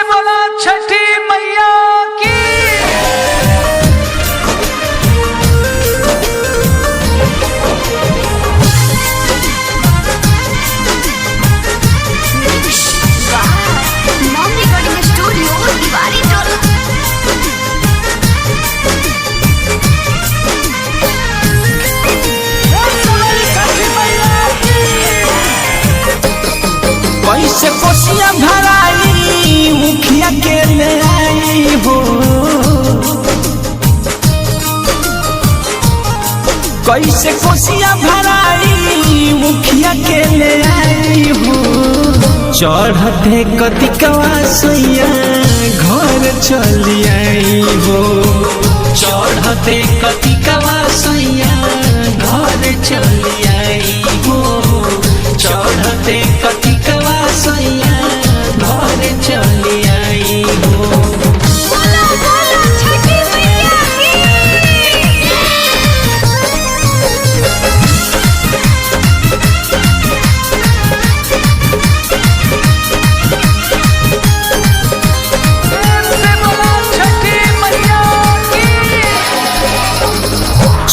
बोला छठी मैया की। मॉम रिकॉर्डिंग स्टूडियो दीवारी टोल। कैसे कोसिया भराई मुखिया के ले आई हो, कैसे कोसिया भराई मुखिया के ले आई हो। चढ़ते कतिकवा सैया घर चली आई हो, चढ़ते कतिकवा सैया घर चली आई हो, चढ़ते कतिकवा सैया घर चली आई हो। बोला बोला छठी मैया की। बोला छठी मैया की।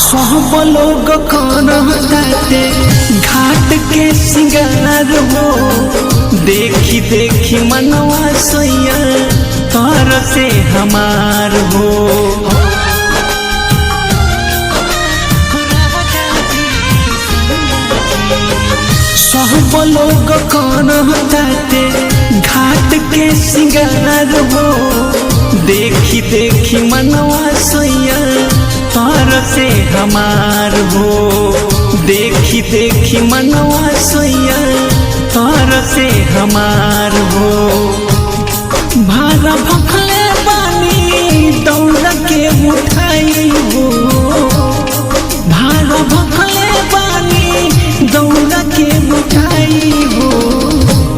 सब लोग कहते घाट के सिंगार हो, देखी देखी मनवा सैया तर से हमार हो। सब लोग कहते घाट के सिंगार हो, देखी देखी मनवा सैया तर से हमार हो, देखी देखी मनवा सैया तर से हमार हो। भारा भखले बानी दौड़ के उठाई हो, भारा भखले बानी दौड़ के उठाई हो।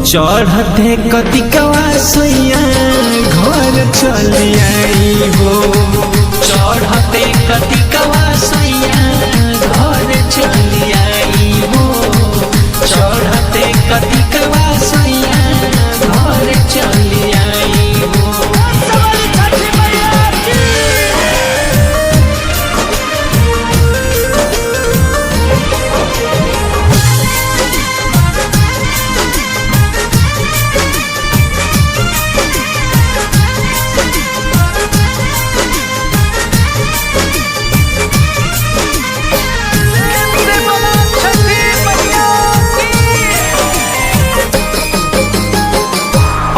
चढ़ते कतिकवा सैया घर चली आई हो, चढ़ते कतिकवा सैया घर चली आई हो, चढ़ते कतिकवा सैया घर चली आई हो। छठी मैया की। बोला छठी मैया की।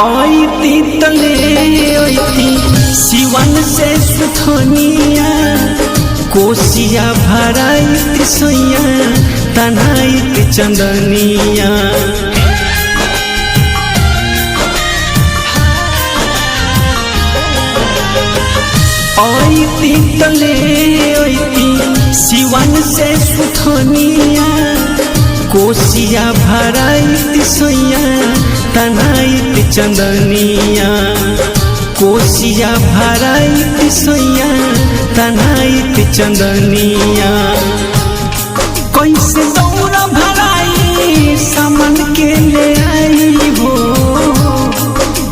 ऐती तले ऐती सिवन से सुथनिया, कोसिया भराई सैया तनाई चंदनिया। ऐती तले ऐती सिवन से सुथनिया, कोसिया भराई सैया तनाई चंदनिया, कोसिया भराई सैया तनाई चंदनिया। कैसे दौड़ भराई सामान के ले आई हो,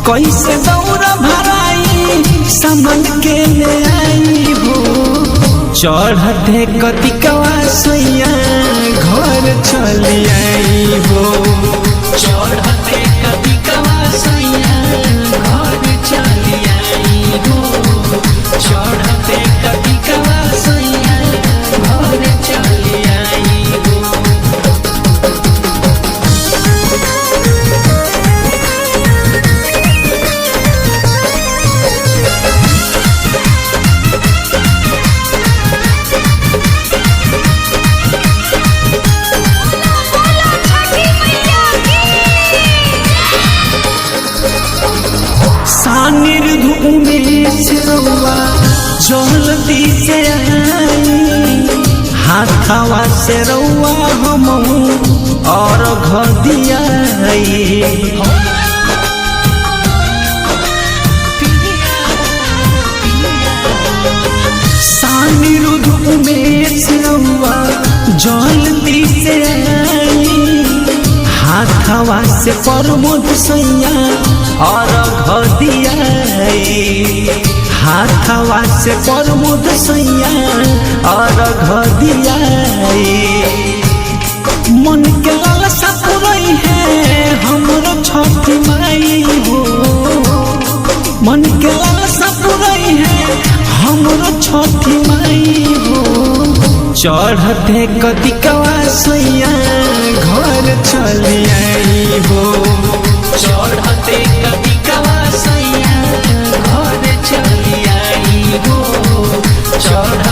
कैसे दौड़ भराई सामान के ले आई हो। चढ़ते कतिकवा सैया घर चली आई हो, चढ़ते कतिकवा सैया घर चली आई हो, चढ़ते कतिकवा सैया घर चली आई हो। बोला छठी मैया की। सानिर धूमेश रउआ जल्दी से आई, हाथवा से रउआ हम और घदिया सानिर धूमेश रउआ जल्दी से आई, हाथवा से प्रमोद सैया और घदियाई हाथवा से प्रमोद सैया और घदियाई मन के लालसा पुरई है हमरो छठी माई हो मन के लालसा पुरई है हमरो छठी माई हो चढ़ते कतिकवा सैया घर चली आई हो चढ़ते कतिकवा सैया घर चली आई हो चढ़